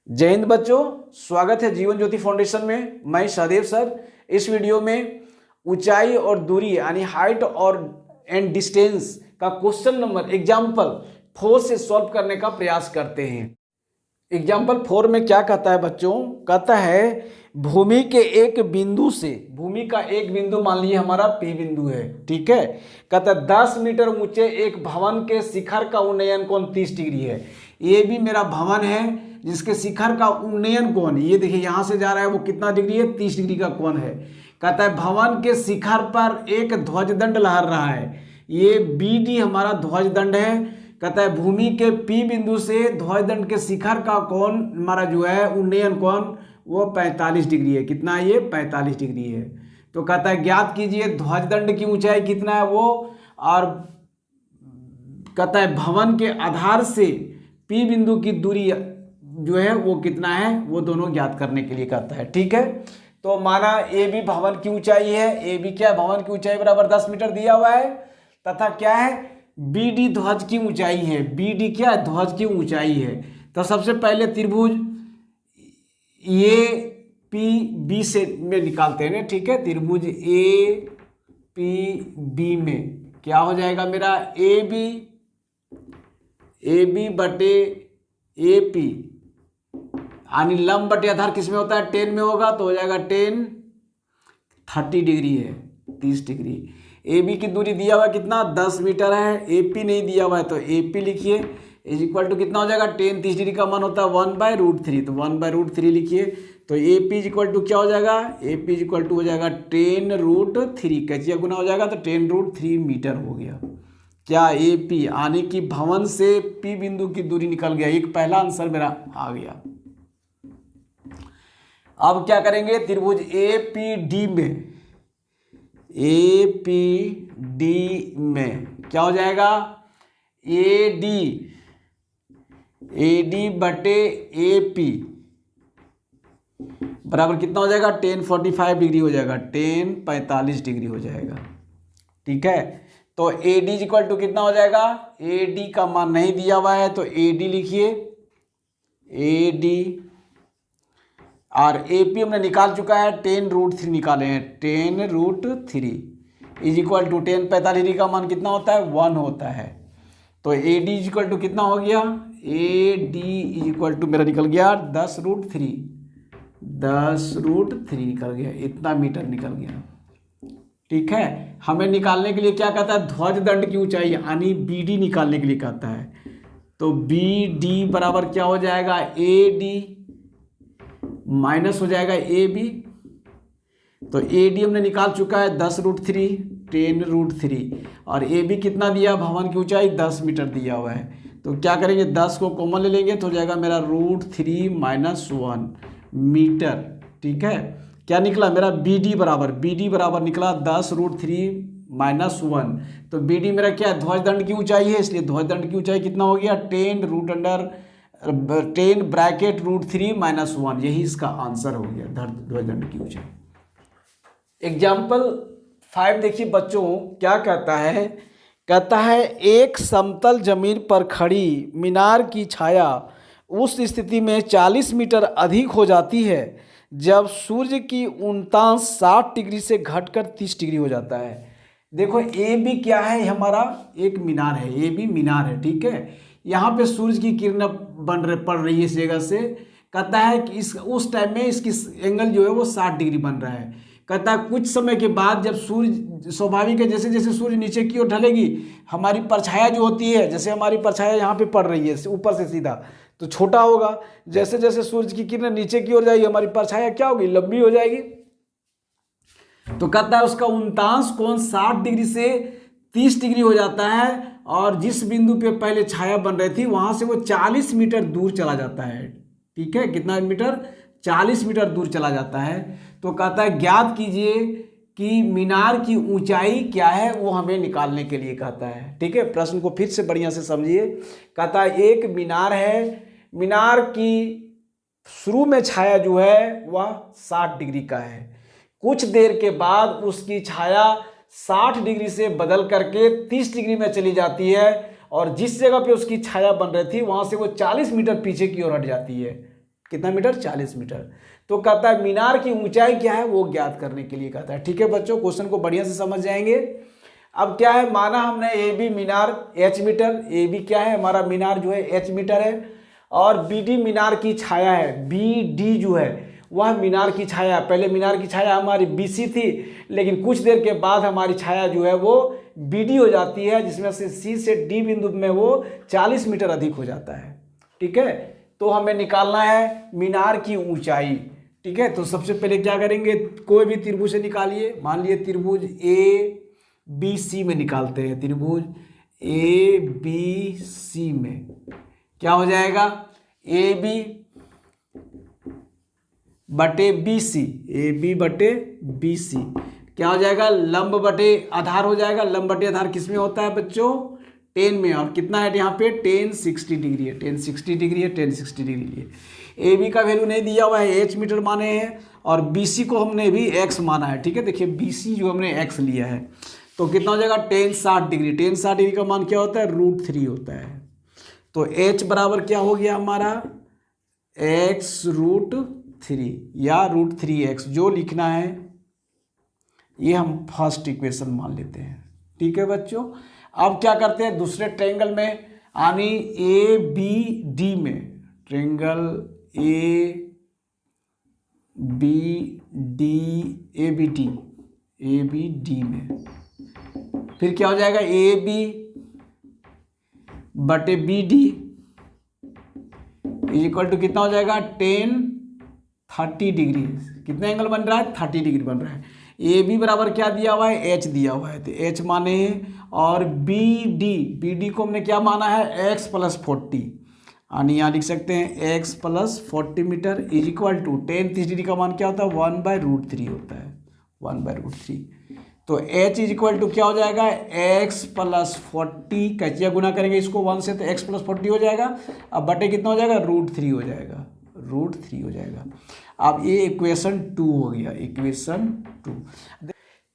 जय हिंद बच्चों, स्वागत है जीवन ज्योति फाउंडेशन में। मैं सहदेव सर। इस वीडियो में ऊंचाई और दूरी यानी हाइट और एंड डिस्टेंस का क्वेश्चन नंबर एग्जाम्पल 4 से सॉल्व करने का प्रयास करते हैं। एग्जाम्पल 4 में क्या कहता है बच्चों? कहता है भूमि के एक बिंदु से, भूमि का एक बिंदु मान लीजिए हमारा P बिंदु है, ठीक है। कहता है 10 मीटर ऊंचे एक भवन के शिखर का उन्नयन कोण 30 डिग्री है। ये भी मेरा भवन है जिसके शिखर का उन्नयन कोण, ये देखिए यहाँ से जा रहा है वो कितना डिग्री है? 30 डिग्री का कोण है। कहता है भवन के शिखर पर एक ध्वजदंड लहर रहा है, ये BD हमारा ध्वजदंड है। कहता है भूमि के P बिंदु से ध्वजदंड के शिखर का कोण हमारा जो है उन्नयन कोण वो 45 डिग्री है। कितना है ये? 45 डिग्री है। तो कहता है ज्ञात कीजिए ध्वजदंड की ऊंचाई कितना है वो, और कहता है भवन के आधार से P बिंदु की दूरी जो है वो कितना है, वो दोनों ज्ञात करने के लिए कहता है, ठीक है। तो माना AB भवन की ऊंचाई है, AB क्या है? भवन की ऊंचाई बराबर 10 मीटर दिया हुआ है, तथा क्या है? BD ध्वज की ऊंचाई है। BD क्या है? ध्वज की ऊंचाई है। तो सबसे पहले त्रिभुज APB से में निकालते हैं, ठीक है। त्रिभुज APB में क्या हो जाएगा मेरा? AB बटे AP यानी लंब बटे आधार किस में होता है? 10 में होगा, तो हो जाएगा 10 30 डिग्री है, 30 डिग्री। AB की दूरी दिया हुआ है कितना? 10 मीटर है। AP नहीं दिया हुआ है तो AP लिखिए इज इक्वल टू कितना हो जाएगा? 10 30 डिग्री का मान होता है 1/√3, तो 1/√3 लिखिए। तो AP इज इक्वल टू क्या हो जाएगा? AP इज इक्वल टू हो जाएगा 10√3, कैचिया गुना हो जाएगा तो 10√3 मीटर हो गया। क्या? AP यानी कि भवन से P बिंदु की दूरी निकल गया। एक पहला आंसर मेरा आ गया। अब क्या करेंगे? त्रिभुज APD में क्या हो जाएगा? AD बटे AP बराबर कितना हो जाएगा? 1045 डिग्री हो जाएगा, 1045 डिग्री हो जाएगा, ठीक है। तो AD इक्वल टू कितना हो जाएगा? AD का मान नहीं दिया हुआ है तो AD लिखिए, AD, और AP हमने निकाल चुका है, 10√3 निकाले हैं, 10√3 इज इक्वल टू 1045 डिग्री का मान कितना होता है? 1 होता है। तो AD इज इक्वल टू कितना हो गया? AD इज इक्वल टू मेरा निकल गया 10√3, 10√3 निकल गया, इतना मीटर निकल गया, ठीक है। हमें निकालने के लिए क्या कहता है? ध्वजदंड की ऊंचाई यानी BD निकालने के लिए कहता है। तो BD बराबर क्या हो जाएगा? AD माइनस हो जाएगा AB। तो AD हमने निकाल चुका है 10√3, 10√3, और AB कितना दिया? भवन की ऊंचाई 10 मीटर दिया हुआ है। तो क्या करेंगे? 10 को कॉमन ले लेंगे तो हो जाएगा मेरा √3 - 1 मीटर, ठीक है। क्या निकला मेरा? BD बराबर निकला 10√3 - 1। तो BD मेरा क्या है? ध्वजदंड की ऊंचाई है, इसलिए ध्वजदंड की ऊंचाई कितना हो गया? 10 ब्रैकेट √3 - 1, यही इसका आंसर हो गया, ध्वजदंड की ऊंचाई। एग्जाम्पल 5 देखिए बच्चों, क्या कहता है? कहता है एक समतल जमीन पर खड़ी मीनार की छाया उस स्थिति में 40 मीटर अधिक हो जाती है जब सूर्य की 59-60 डिग्री से घटकर 30 डिग्री हो जाता है। देखो AB क्या है? हमारा एक मीनार है, AB मीनार है, ठीक है। यहाँ पे सूर्य की किरणें पड़ रही है इस जगह से। कहता है कि उस टाइम में इसकी एंगल जो है वो 60 डिग्री बन रहा है। कहता है कुछ समय के बाद जब सूर्य, स्वाभाविक है जैसे जैसे सूर्य नीचे की ओर ढलेगी हमारी परछाया जो होती है, जैसे हमारी परछाया यहाँ पे पड़ रही है ऊपर से सीधा, तो छोटा होगा। जैसे जैसे सूर्य की किरणें नीचे की ओर जाएगी हमारी परछाया क्या होगी? लंबी हो जाएगी। तो कहता है उसका 59 कोण 60 डिग्री से 30 डिग्री हो जाता है, और जिस बिंदु पे पहले छाया बन रही थी वहां से वो 40 मीटर दूर चला जाता है, ठीक है। कितना मीटर? 40 मीटर दूर चला जाता है। तो कहता है ज्ञात कीजिए कि मीनार की ऊंचाई क्या है, वो हमें निकालने के लिए कहता है, ठीक है। प्रश्न को फिर से बढ़िया से समझिए। कहता है एक मीनार है, मीनार की शुरू में छाया जो है वह 60 डिग्री का है, कुछ देर के बाद उसकी छाया 60 डिग्री से बदल करके 30 डिग्री में चली जाती है, और जिस जगह पे उसकी छाया बन रही थी वहां से वो 40 मीटर पीछे की ओर हट जाती है। कितना मीटर? 40 मीटर। तो कहता है मीनार की ऊंचाई क्या है वो ज्ञात करने के लिए कहता है। ठीक है बच्चों, क्वेश्चन को बढ़िया से समझ जाएंगे। अब क्या है, माना हमने ए बी मीनार h मीटर, ए बी क्या है हमारा मीनार जो है h मीटर है, और बी डी मीनार की छाया है, बी डी जो है वह मीनार की छाया। पहले मीनार की छाया हमारी बी सी थी, लेकिन कुछ देर के बाद हमारी छाया जो है वो बी डी हो जाती है, जिसमें से सी से डी बिंदु में वो 40 मीटर अधिक हो जाता है। ठीक है, तो हमें निकालना है मीनार की ऊंचाई। ठीक है, तो सबसे पहले क्या करेंगे, कोई भी त्रिभुज से निकालिए। मान लिए त्रिभुज ए बी सी में निकालते हैं। त्रिभुज ए बी सी में क्या हो जाएगा, ए बी बटे बी सी, ए बी बटे बी सी क्या हो जाएगा, लंब बटे आधार हो जाएगा। लंब बटे आधार किस में होता है बच्चों? 10 में। और कितना है यहाँ पे? 10 60 डिग्री है, 10 60 डिग्री है, 10 60 डिग्री है। ए बी का वैल्यू नहीं दिया हुआ है, एच मीटर माने हैं, और बी सी को हमने भी एक्स माना है। ठीक है, देखिए बी सी जो हमने एक्स लिया है, तो कितना हो जाएगा 10 60 डिग्री। 10 60 डिग्री का मान क्या होता है? √3 होता है। तो एच बराबर क्या हो गया हमारा? x√3 या √3x, जो लिखना है ये हम फर्स्ट इक्वेशन मान लेते हैं। ठीक है बच्चों, अब क्या करते हैं, दूसरे ट्रायंगल में यानी ए बी डी में, ट्रायंगल ए बी डी में फिर क्या हो जाएगा, ए बी बटे बी डी इक्वल टू कितना हो जाएगा, 10 30 डिग्री। कितना एंगल बन रहा है? 30 डिग्री बन रहा है। ए बी बराबर क्या दिया हुआ है? एच दिया हुआ है, तो एच माने हैं, और बी डी को हमने क्या माना है? x + 40, यानी यहाँ लिख सकते हैं x + 40 metre is equal to 10 30 degree का मान क्या होता है? 1/√3 होता है, 1/√3। तो h इज इक्वल टू क्या हो जाएगा? x + 40, कैचिया गुना करेंगे इसको 1 से, तो x + 40 हो जाएगा। अब बटे कितना हो जाएगा? √3 हो जाएगा, √3 हो जाएगा। अब ये इक्वेशन 2 हो गया, इक्वेशन 2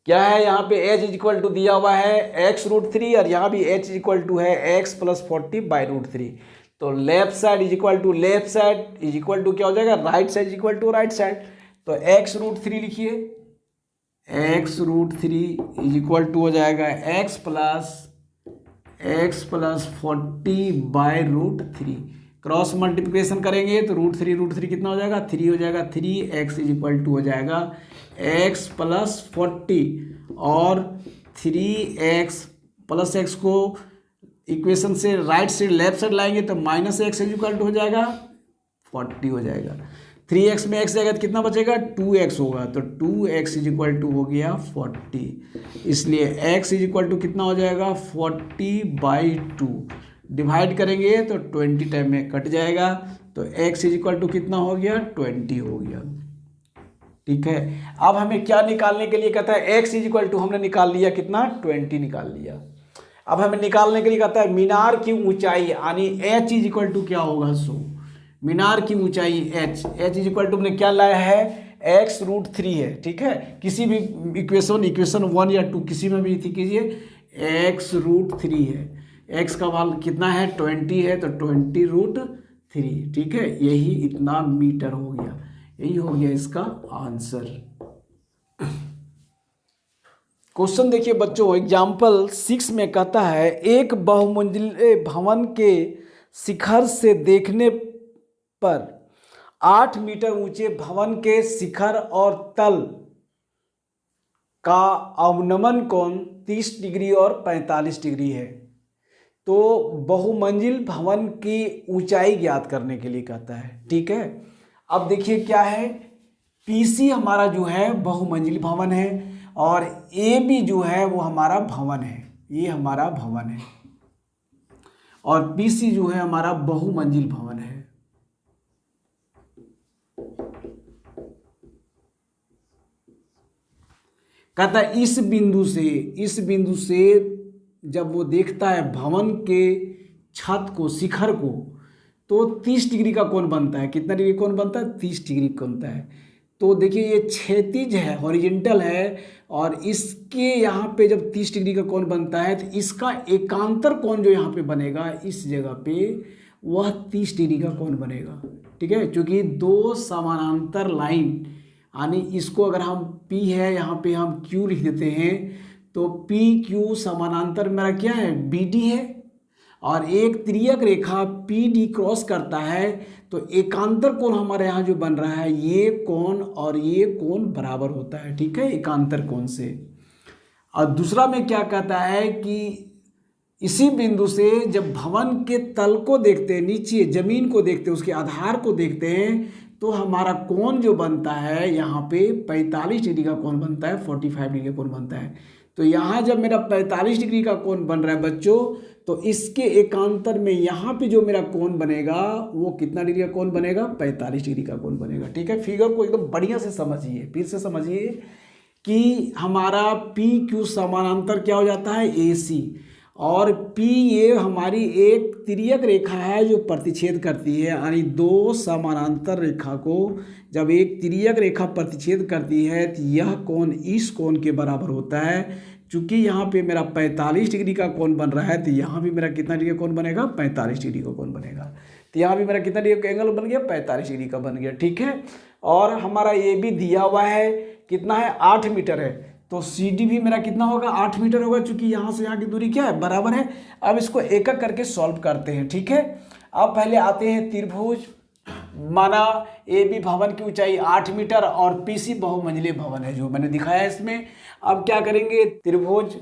क्या है, यहाँ पे h इज इक्वल टू दिया हुआ है x√3, और यहाँ भी h इज इक्वल टू है x + 40/√3। तो left side is equal to left side is equal to क्या हो जाएगा? Right side is equal to right side. तो x√3 लिखिए, x√3 इज इक्वल टू हो जाएगा x + 40/√3। क्रॉस मल्टीप्लिकेशन करेंगे तो √3 कितना हो जाएगा? 3 हो जाएगा। 3x इज इक्वल टू हो जाएगा x + 40, और 3x + x को इक्वेशन से राइट साइड लेफ्ट साइड लाएंगे तो -x इज इक्वल टू हो जाएगा 40 हो जाएगा। 3x में x जाएगा तो कितना बचेगा? 2x होगा, तो 2x इज इक्वल टू हो गया 40। इसलिए x इज इक्वल टू कितना हो जाएगा? 40/2। डिवाइड करेंगे तो 20 टाइम में कट जाएगा, तो x इज इक्वल टू कितना हो गया? 20 हो गया। ठीक है, अब हमें क्या निकालने के लिए कहता है? x इज इक्वल टू हमने निकाल लिया कितना? 20 निकाल लिया। अब हमें निकालने के लिए कहता है मीनार की ऊंचाई, यानी h इज इक्वल टू क्या होगा? मीनार की ऊंचाई h इज इक्वल टू हमने क्या लाया है? x√3 है। ठीक है, किसी भी इक्वेशन 1 या 2 किसी में भी थी कीजिए, x√3 है। x का मान कितना है? 20 है, तो 20√3। ठीक है, यही इतना मीटर हो गया, यही हो गया इसका आंसर। क्वेश्चन देखिए बच्चों, एग्जाम्पल 6 में कहता है एक बहुमंजिले भवन के शिखर से देखने पर 8 मीटर ऊंचे भवन के शिखर और तल का अवनमन कोण 30 डिग्री और 45 डिग्री है। तो बहुमंजिल भवन की ऊंचाई ज्ञात करने के लिए कहता है। ठीक है, अब देखिए क्या है, पीसी हमारा जो है बहुमंजिल भवन है, और ए बी जो है वो हमारा भवन है, ये हमारा भवन है, और बी सी जो है हमारा बहुमंजिल भवन है। कहता है इस बिंदु से जब वो देखता है भवन के छत को, शिखर को, तो 30 डिग्री का कोण बनता है। कितना डिग्री कोण बनता है? 30 डिग्री कोण बनता है। तो देखिए ये क्षैतिज है, हॉरिजेंटल है, और इसके यहाँ पे जब 30 डिग्री का कोण बनता है तो इसका एकांतर कोण जो यहाँ पे बनेगा इस जगह पे, वह 30 डिग्री का कोण बनेगा। ठीक है, क्योंकि दो समानांतर लाइन, यानी इसको अगर हम P है, यहाँ पे हम Q लिख देते हैं, तो PQ समानांतर मेरा क्या है, BD है, और एक तिर्यक रेखा PD क्रॉस करता है, तो एकांतर कोण हमारे यहाँ जो बन रहा है, ये कोण और ये कोण बराबर होता है। ठीक है, एकांतर कोण से। और दूसरा में क्या कहता है कि इसी बिंदु से जब भवन के तल को देखते हैं, नीचे जमीन को देखते हैं, उसके आधार को देखते हैं, तो हमारा कोण जो बनता है यहाँ पे 45 डिग्री का कोण बनता है, 45 डिग्री का कोण बनता है। तो यहाँ जब मेरा 45 डिग्री का कोण बन रहा है बच्चों, तो इसके एकांतर में यहाँ पे जो मेरा कोण बनेगा वो कितना डिग्री का कोण बनेगा, 45 डिग्री का कोण बनेगा। ठीक है, फिगर को एकदम बढ़िया से समझिए, फिर से समझिए कि हमारा PQ समानांतर क्या हो जाता है, AC, और P ये हमारी एक तिर्यक रेखा है जो प्रतिच्छेद करती है, यानी दो समानांतर रेखा को जब एक तिर्यक रेखा प्रतिच्छेद करती है तो यह कोण इस कोण के बराबर होता है। चूंकि यहाँ पे मेरा 45 डिग्री का कोण बन रहा है, तो यहाँ भी मेरा कितना डिग्री का कोण बनेगा, 45 डिग्री का कोण बनेगा। तो यहाँ भी मेरा कितना डिग्री का एंगल बन गया, 45 डिग्री का बन गया। ठीक है, और हमारा ये भी दिया हुआ है, कितना है, 8 मीटर है, तो CD भी मेरा कितना होगा, 8 मीटर होगा, चूंकि यहाँ से यहाँ की दूरी क्या है, बराबर है। अब इसको एक एक करके सॉल्व करते हैं। ठीक है, अब पहले आते हैं त्रिभुज। माना AB भवन की ऊंचाई 8 मीटर और PC बहुमंजिले भवन है, जो मैंने दिखाया है इसमें। अब क्या करेंगे, त्रिभुज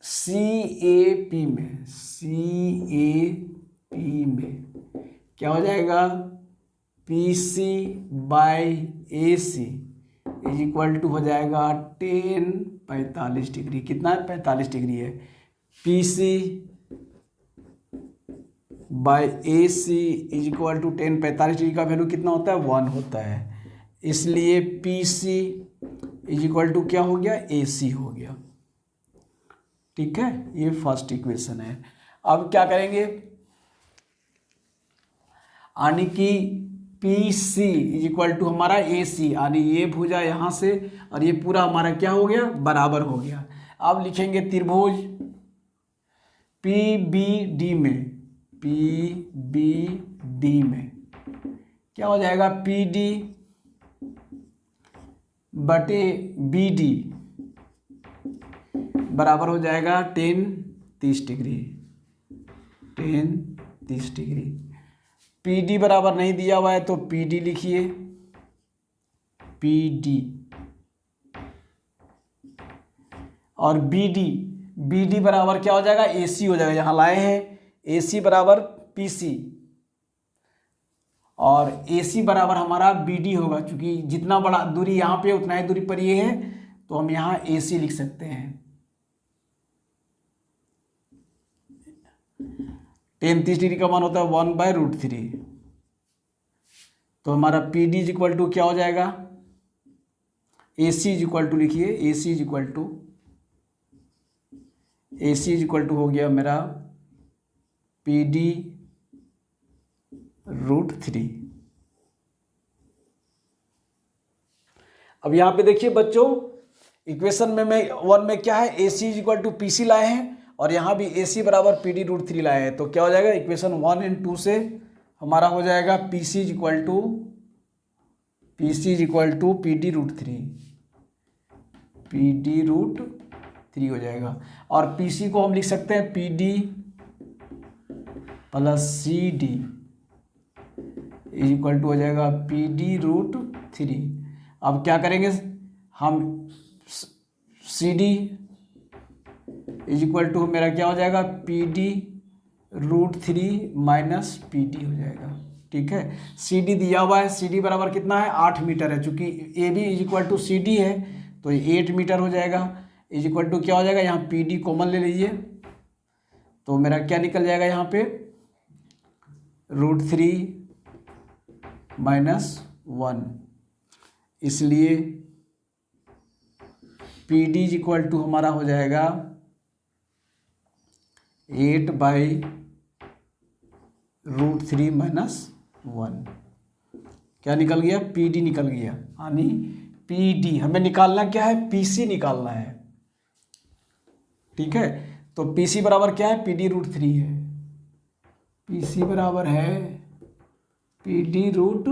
CAP में क्या हो जाएगा, PC by AC is equal to हो जाएगा 10 45 डिग्री। कितना है, 45 डिग्री है। PC by AC is equal to 10, 45 degree का वैल्यू कितना होता है, 1 होता है, इसलिए PC इज इक्वल टू क्या हो गया, AC हो गया। ठीक है, ये फर्स्ट इक्वेशन है। अब क्या करेंगे, यानी कि PC इज इक्वल टू हमारा AC, यानी ये भुजा यहाँ से और ये पूरा हमारा क्या हो गया, बराबर हो गया। अब लिखेंगे त्रिभुज PBD में क्या हो जाएगा, PD बटे BD बराबर हो जाएगा 10 30 डिग्री। PD बराबर नहीं दिया हुआ है तो PD लिखिए, PD, और BD बराबर क्या हो जाएगा, AC हो जाएगा, यहाँ लाए हैं AC बराबर PC, और AC बराबर हमारा BD होगा, क्योंकि जितना बड़ा दूरी यहाँ पे उतना ही दूरी पर ये है, तो हम यहाँ AC लिख सकते हैं। 10 30 डिग्री का मान होता है 1/√3, तो हमारा PD इज इक्वल टू क्या हो जाएगा, AC इज इक्वल टू लिखिए, AC इज इक्वल टू हो गया मेरा PD√3। अब यहाँ पे देखिए बच्चों, इक्वेशन में 1 में क्या है, AC is equal to PC लाए हैं, और यहाँ भी AC बराबर PD√3 लाए हैं, तो क्या हो जाएगा, इक्वेशन 1 और 2 से हमारा हो जाएगा PC is equal to PD√3 हो जाएगा। और PC को हम लिख सकते हैं PD plus CD is equal to हो जाएगा PD√3। अब क्या करेंगे हम, CD इज इक्वल टू मेरा क्या हो जाएगा, PD√3 माइनस PD हो जाएगा। ठीक है, CD दिया हुआ है, CD बराबर कितना है, 8 मीटर है, चूंकि AB is equal to CD है, तो ये 8 मीटर हो जाएगा, इज इक्वल टू क्या हो जाएगा, यहाँ PD कॉमन ले लीजिए, तो मेरा क्या निकल जाएगा यहाँ पे, √3 माइनस 1, इसलिए PD इज इक्वल टू हमारा हो जाएगा 8/√3 माइनस 1। क्या निकल गया, PD निकल गया, यानी PD हमें निकालना क्या है, PC निकालना है। ठीक है। तो पी सी बराबर क्या है, पी डी रूट थ्री है। पी सी बराबर है पी डी रूट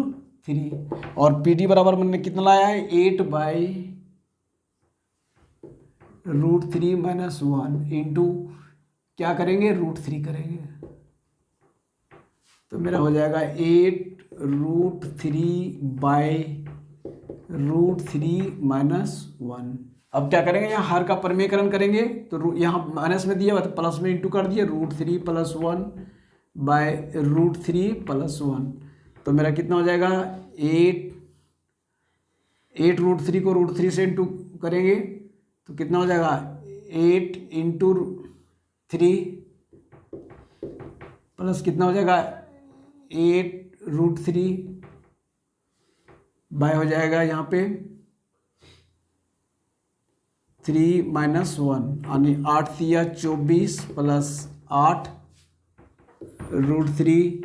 थ्री, और पी डी बराबर मैंने कितना लाया है, 8/√3 - 1 इंटू क्या करेंगे, √3 करेंगे, तो मेरा हो जाएगा 8√3/√3 - 1। अब क्या करेंगे, यहाँ हर का परमेयकरण करेंगे, तो यहाँ माइनस में दिया हुआ तो प्लस में इंटू कर दिया, √3 + 1/√3 + 1, तो मेरा कितना हो जाएगा, 8√3 को √3 से इंटू करेंगे तो कितना हो जाएगा, 8 × 3 प्लस कितना हो जाएगा, 8√3 बाय हो जाएगा यहाँ पे 3 - 1 यानी 8 × 24 प्लस 8√3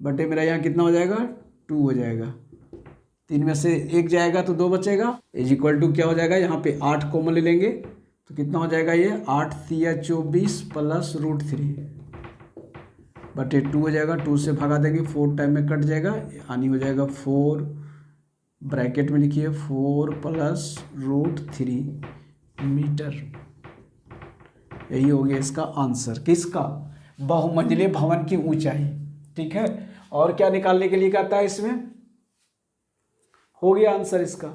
बटे मेरा यहाँ कितना हो जाएगा, 2 हो जाएगा। 3 में से 1 जाएगा तो 2 बचेगा, इज इक्वल टू क्या हो जाएगा, यहाँ पे 8 कॉमन ले लेंगे तो कितना हो जाएगा, ये 8 × 24 प्लस √3 बटे 2 हो जाएगा। 2 से भगा देंगे, 4 टाइम में कट जाएगा, यानी हो जाएगा 4 ब्रैकेट में लिखिए 4 + √3 मीटर। यही हो गया इसका आंसर, किसका, बहुमंजिले भवन की ऊंचाई। ठीक है, और क्या निकालने के लिए कहता है, इसमें हो गया आंसर इसका।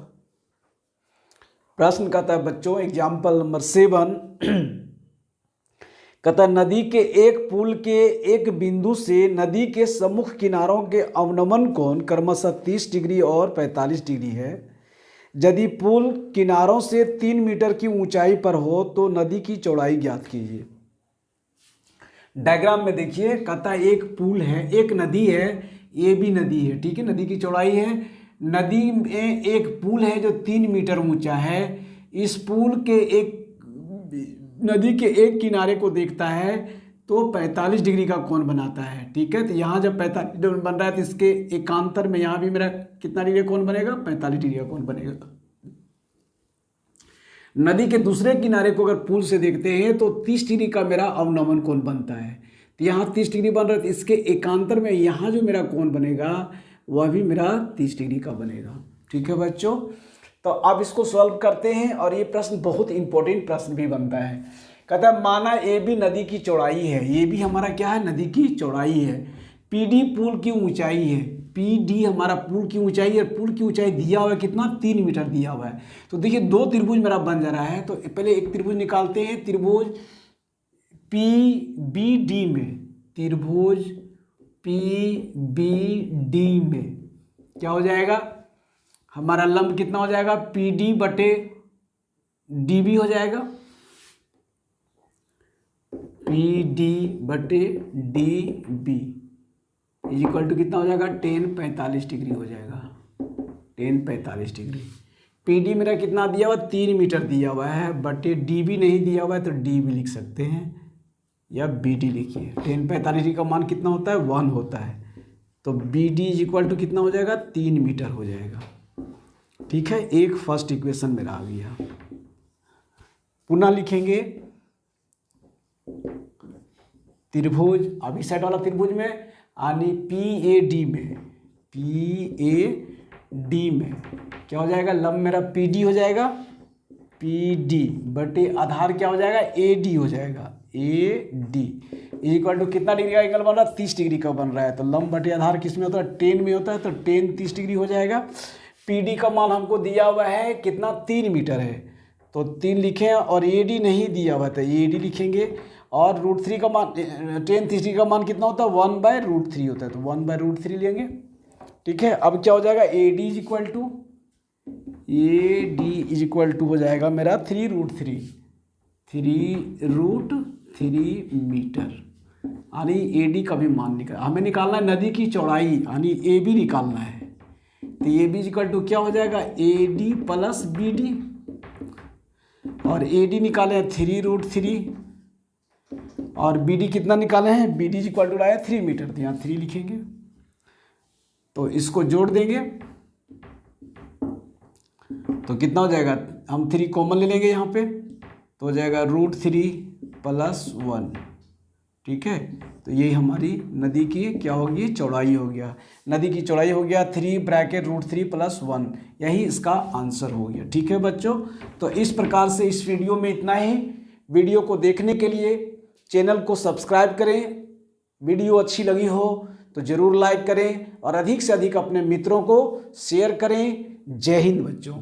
प्रश्न कहता है बच्चों, एग्जाम्पल नंबर 7 कहता है नदी के एक पुल के एक बिंदु से नदी के सम्मुख किनारों के अवनमन कोण क्रमशः 30 डिग्री और 45 डिग्री है। यदि पुल किनारों से 3 मीटर की ऊंचाई पर हो तो नदी की चौड़ाई ज्ञात कीजिए। डायग्राम में देखिए, कहता है एक पुल है, एक नदी है, ये भी नदी है, ठीक है, नदी की चौड़ाई है। नदी में एक पुल है जो 3 मीटर ऊंचा है। इस पुल के एक नदी के एक किनारे को देखता है तो 45 डिग्री का कोण बनाता है। ठीक है, तो यहाँ जब 45 डिग्री बन रहा है तो इसके एकांतर में यहाँ भी मेरा कितना डिग्री का कोण बनेगा, 45 डिग्री का कोण बनेगा। नदी के दूसरे किनारे को अगर पुल से देखते हैं तो 30 डिग्री का मेरा अवनमन कोण बनता है। तो यहाँ 30 डिग्री बन रहा है, तो इसके एकांतर में यहाँ जो मेरा कोण बनेगा वह भी मेरा 30 डिग्री का बनेगा। ठीक है बच्चों, तो अब इसको सॉल्व करते हैं, और ये प्रश्न बहुत इंपॉर्टेंट प्रश्न भी बनता है। कहता है माना ए बी नदी की चौड़ाई है, ये भी हमारा क्या है, नदी की चौड़ाई है। पी डी पुल की ऊंचाई है, पी डी हमारा पुल की ऊंचाई है, पुल की ऊंचाई दिया हुआ है कितना, 3 मीटर दिया हुआ है। तो देखिए 2 त्रिभुज मेरा बन जा रहा है, तो पहले एक त्रिभुज निकालते हैं, त्रिभुज पी बी डी में, त्रिभुज पी बी डी में क्या हो जाएगा, हमारा लंब कितना हो जाएगा, पी डी बटे डी बी हो जाएगा, पी डी बटे D B is equal to कितना हो जाएगा, 10 45 डिग्री हो जाएगा, 10 45 डिग्री। पी डी मेरा कितना दिया हुआ, 3 मीटर दिया हुआ है, बटे डी बी नहीं दिया हुआ है तो डी बी लिख सकते हैं, या बी डी लिखिए। 10 45 डिग्री का मान कितना होता है, 1 होता है, तो B D is equal to कितना हो जाएगा, 3 मीटर हो जाएगा। ठीक है, एक फर्स्ट इक्वेशन मेरा आ गया। पुनः लिखेंगे त्रिभुज, अभी साइड वाला त्रिभुज में यानी पी ए डी में, पी ए डी में क्या हो जाएगा, लंब मेरा पी डी हो जाएगा, पी डी बटे आधार क्या हो जाएगा, ए डी हो जाएगा, A D is equal to कितना डिग्री का एंगल बन रहा है, 30 डिग्री का बन रहा है। तो लंब बटे आधार किस में होता है, 10 में होता है, तो 10 30 डिग्री हो जाएगा। पी डी का मान हमको दिया हुआ है कितना, 3 मीटर है, तो 3 लिखें, और ए डी नहीं दिया हुआ था, ए डी लिखेंगे, और √3 का मान 10 30 डिग्री का मान कितना होता है, 1/√3 होता है, तो 1/√3 लेंगे। ठीक है, अब क्या हो जाएगा, A D is equal to हो जाएगा मेरा 3√3 मीटर, यानी ए डी का भी मान हमें निकालना है, नदी की चौड़ाई यानी ए बी निकालना है। तो ए बी इक्वल टू क्या हो जाएगा, A D plus B D, और ए डी निकाले हैं 3√3, और बी डी कितना निकाले हैं, बी डी इक्वल टू आया 3 मीटर, तो यहाँ 3 लिखेंगे, तो इसको जोड़ देंगे तो कितना हो जाएगा, हम 3 कॉमन ले लेंगे यहाँ पे, तो हो जाएगा √3 +1, ठीक है। तो यही हमारी नदी की क्या होगी, चौड़ाई हो गया। नदी की चौड़ाई हो गया 3 + 1, यही इसका आंसर हो गया। ठीक है बच्चों, तो इस प्रकार से इस वीडियो में इतना ही। वीडियो को देखने के लिए चैनल को सब्सक्राइब करें। वीडियो अच्छी लगी हो तो ज़रूर लाइक करें और अधिक से अधिक अपने मित्रों को शेयर करें। जय हिंद बच्चों।